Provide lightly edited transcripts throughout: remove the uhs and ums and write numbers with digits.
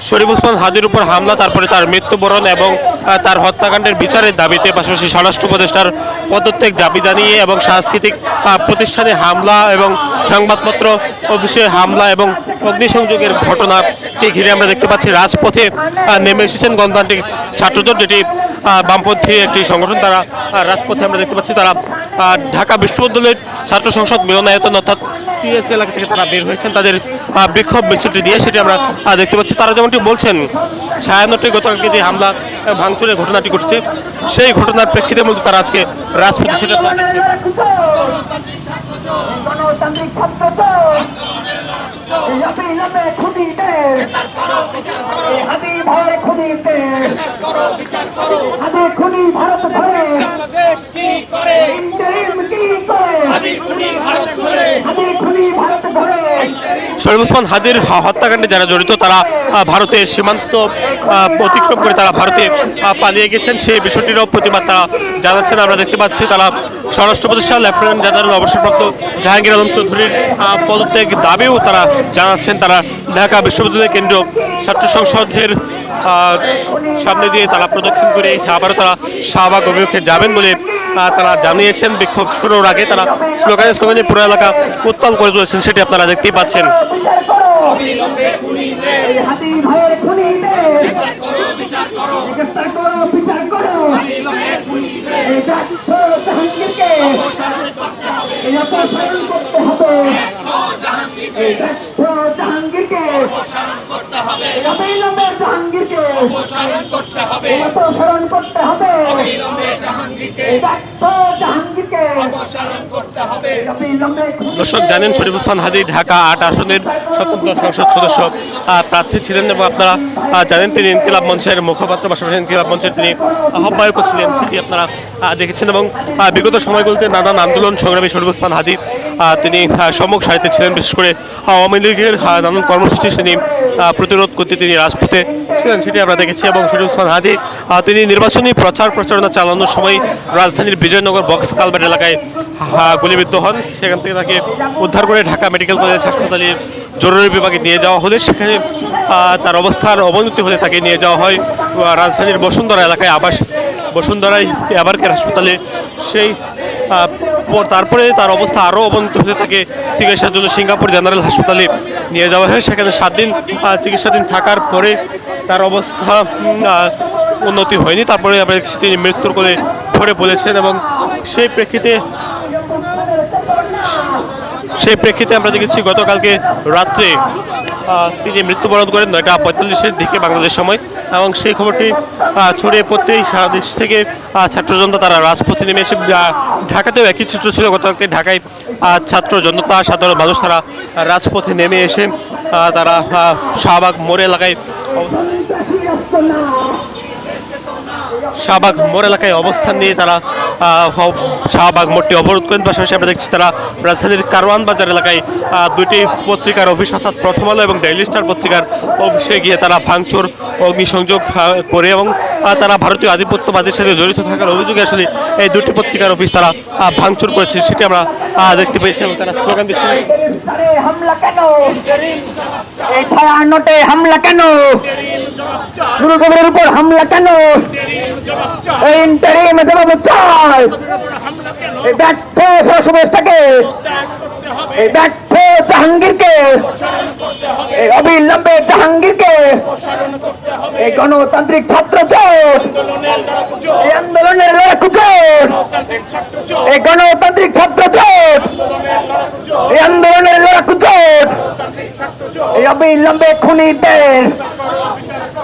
শরীফ ওসমান হাদির উপর হামলা, তারপরে তার মৃত্যুবরণ এবং তার হত্যাকাণ্ডের বিচারের দাবিতে, পাশাপাশি স্বরাষ্ট্র উপদেষ্টার পদত্যাগ দাবি জানিয়ে এবং সাংস্কৃতিক প্রতিষ্ঠানে হামলা এবং সংবাদপত্র অফিসে হামলা এবং অগ্নিসংযোগের ঘটনাকে ঘিরে আমরা দেখতে পাচ্ছি রাজপথে নেমে এসেছেন গণতান্ত্রিক ছাত্রজোট, যেটি বামপন্থী একটি সংগঠন। তারা রাজপথে আমরা দেখতে পাচ্ছি তারা ঢাকা বিশ্ববিদ্যালয়ের ছাত্র সংসদ মিলনায়তন অর্থাৎ টিএসসি এলাকা থেকে তারা বের হয়েছেন তাদের বিক্ষোভ মিছিলটি দিয়ে, সেটি আমরা দেখতে পাচ্ছি। তারা যেমনটি বলছেন, ছায়ানটে গতকালকে যে হামলা ভাঙচুরের ঘটনাটি ঘটেছে সেই ঘটনার প্রেক্ষিতে মূলত তারা আজকে রাজপথে সেটা শরীফ ওসমান হাদির হত্যাকাণ্ডে যারা জড়িত তারা ভারতের সীমান্ত অতিক্রম করে তারা ভারতে পালিয়ে গেছেন, সেই বিষয়টিরও প্রতিবাদ তারা জানাচ্ছেন। আমরা দেখতে পাচ্ছি তারা স্বরাষ্ট্র উপদেষ্টা লেফটেন্যান্ট জেনারেল অবসরপ্রাপ্ত জাহাঙ্গীর আলম চৌধুরীর পদত্যাগ দাবিও তারা জানাচ্ছেন। তারা ঢাকা বিশ্ববিদ্যালয় কেন্দ্রীয় ছাত্র সংসদের সামনে দিয়ে তারা প্রদক্ষিণ করে আবারও তারা শাহবাগ অভিমুখে যাবেন বলে তারা জানিয়েছেন। বিক্ষোভ শুরুর আগে তারা স্লোগানে পুরো এলাকা উত্তাল করে তুলেছেন, সেটি আপনারা দেখতেই পাচ্ছেন। দর্শক জানেন, শরীফ ওসমান হাদি ঢাকা ৮ আসনের স্বতন্ত্র সংসদ সদস্য প্রার্থী ছিলেন এবং আপনারা জানেন তিনি ইনকিলাব মঞ্চের মুখপাত্র, পাশাপাশি ইনকিলাব মঞ্চের তিনি আহ্বায়কও ছিলেন, সেটি আপনারা দেখেছেন। এবং বিগত সময়গুলোতে নানান আন্দোলন সংগ্রামী শরীফ ওসমান হাদি তিনি সম্মুখ সারিতে ছিলেন। বিশেষ করে আওয়ামী লীগের নানান কর্মসূচি তিনি প্রতিরোধ করতে তিনি রাজপথে ছিলেন, সেটি আমরা দেখেছি। এবং শরীফ ওসমান হাদি তিনি নির্বাচনী প্রচারণা চালানোর সময় রাজধানীর বিজয়নগর বক্স কালভার্ট এলাকায় গুলিবিদ্ধ হন। সেখান থেকে তাকে উদ্ধার করে ঢাকা মেডিকেল কলেজ হাসপাতালের জরুরি বিভাগে নিয়ে যাওয়া হলে সেখানে তার অবস্থার অবনতি হলে তাকে নিয়ে যাওয়া হয় রাজধানীর বসুন্ধরা এলাকায় বসুন্ধরায় আবার কেয়ার হাসপাতালে। সেই তারপরে তার অবস্থা আরও অবনতি হলে তাকে চিকিৎসার জন্য সিঙ্গাপুর জেনারেল হাসপাতালে নিয়ে যাওয়া হয়। সেখানে 7 দিন চিকিৎসাধীন থাকার পরে তার অবস্থা উন্নতি হয়নি। তারপরে আমরা তিনি মৃত্যুর কোলে ধরে বলেছেন এবং সেই প্রেক্ষিতে আমরা দেখেছি গতকালকে রাত্রে তিনি মৃত্যুবরণ করেন 9:45-এর দিকে বাংলাদেশ সময়। এবং সেই খবরটি ছড়িয়ে পড়তেই সারা দেশ থেকে ছাত্র জনতা তারা রাজপথে নেমে এসে, ঢাকাতেও একই চিত্র ছিল গতকালকে, ঢাকায় ছাত্র জনতা সাধারণ মানুষ তারা রাজপথে নেমে এসে তারা শাহবাগ মোড় এলাকায় অবস্থান নিয়ে তারা শাহবাগ মোড়টি অবরোধ করেন। পাশাপাশি আমরা দেখছি তারা রাজধানীর কারওয়ান বাজার এলাকায় 2টি পত্রিকার অফিস অর্থাৎ প্রথম আলো এবং ডেইলি স্টার পত্রিকার অফিসে গিয়ে তারা ভাঙচুর অগ্নিসংযোগ করে এবং তারা ভারতীয় আধিপত্যবাদের সাথে জড়িত থাকার অভিযোগে আসলে এই 2টি পত্রিকার অফিস তারা ভাঙচুর করেছে, সেটি আমরা দেখতে পেয়েছি। এবং তারা স্লোগান দিচ্ছেন, হামলা কেন, এই ছায়ানটে হামলা কেন, গুরুগোবরের উপর হামলা কেন, এই ইন্টারিম জবাব চাই, এই ব্যর্থ সরসবেশটাকে, এই ব্যর্থ জাহাঙ্গীরকে, এই অবিলম্বে জাহাঙ্গীরকে, এই গণতান্ত্রিক ছাত্র জোট, এই আন্দোলনের লড়াকু জোট, এই গণতান্ত্রিক ছাত্র জোট, এই আন্দোলনের লড়াকু জোট, এই অবিলম্বে খুনিদের।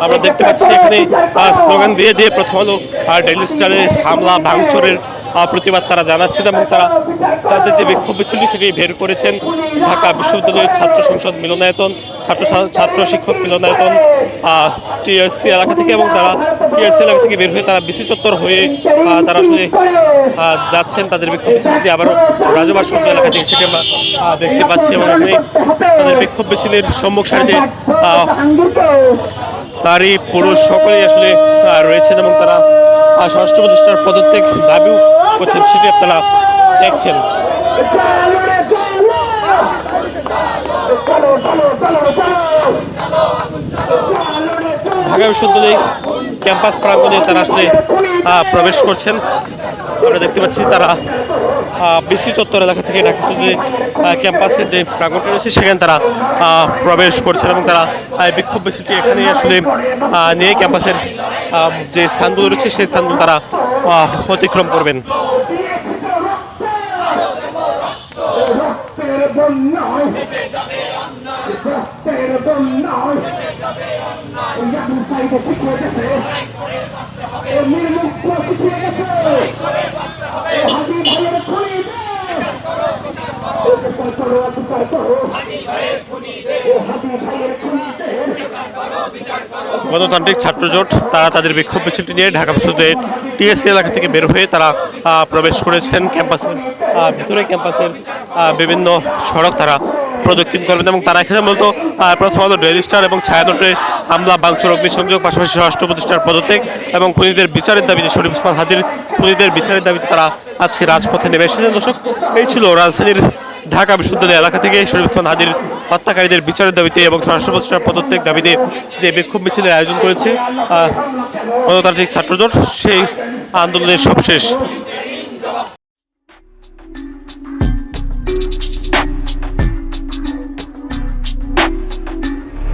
আমরা দেখতে পাচ্ছি এখানে স্লোগান দিয়ে প্রথম আলো আর ডেইলি স্টারের হামলা ভাঙচুরের প্রতিবাদ তারা জানাচ্ছেন এবং তারা তাদের যে বিক্ষোভ মিছিলটি সেটি বের করেছেন ঢাকা বিশ্ববিদ্যালয়ের ছাত্র সংসদ মিলনায়তন, ছাত্র শিক্ষক মিলনায়তন টিএসসি এলাকা থেকে। এবং তারা টিএসসি এলাকা থেকে বের হয়ে তারা বিসি চত্বর হয়ে তারা আসলে যাচ্ছেন তাদের বিক্ষোভ মিছিলটি আবারও রাজবাড় সঞ্জ এলাকা থেকে, সেটি আমরা দেখতে পাচ্ছি। এবং এখানে তাদের বিক্ষোভ মিছিলের সম্মুখ সারিতে তারই পুরুষ সকলেই আসলে রয়েছেন এবং তারা স্বরাষ্ট্র উপদেষ্টার পদত্যাগ দাবিও করছেন, সেটি আপনারা দেখছেন। চলো ঢাকা বিশ্ববিদ্যালয় ক্যাম্পাস প্রাঙ্গণে তারা আসলে প্রবেশ করছেন। আমরা দেখতে পাচ্ছি তারা বিসি চত্বর এলাকা থেকে ঢাকা বিশ্ববিদ্যালয় ক্যাম্পাসের যে প্রাঙ্গণটা রয়েছে সেখানে তারা প্রবেশ করছেন এবং তারা বিক্ষোভ মিছিলটি এখানে আসলে নিয়ে ক্যাম্পাসের যে স্থানগুলো রয়েছে সেই স্থানগুলো তারা অতিক্রম করবেন। গণতান্ত্রিক ছাত্র জোট তারা তাদের বিক্ষোভ মিছিলটি নিয়ে ঢাকা বিশ্ববিদ্যালয়ের টিএসসি এলাকা থেকে বের হয়ে তারা প্রবেশ করেছেন ক্যাম্পাসের ভিতরে। ক্যাম্পাসের বিভিন্ন সড়ক তারা প্রদক্ষিণ করবেন এবং তারা এখানে মূলত প্রথমত ডেইলি স্টার এবং ছায়ানটের হামলা, ভাঙচুর, অগ্নিসংযোগ, পাশাপাশি স্বরাষ্ট্র উপদেষ্টার পদত্যাগ এবং খুনিদের বিচারের দাবিতে শরীফ ওসমান হাদির খুনিদের বিচারের দাবিতে তারা আজকে রাজপথে নেমে এসেছেন। দর্শক, এই ছিল রাজধানীর ঢাকা বিশ্ববিদ্যালয় এলাকা থেকে শরীফ ওসমান হাদির হত্যাকারীদের বিচারের দাবিতে এবং স্বরাষ্ট্র উপদেষ্টার পদত্যাগ দাবিতে যে বিক্ষোভ মিছিলের আয়োজন করেছে গণতান্ত্রিক ছাত্রজোট, সেই আন্দোলনের সবশেষ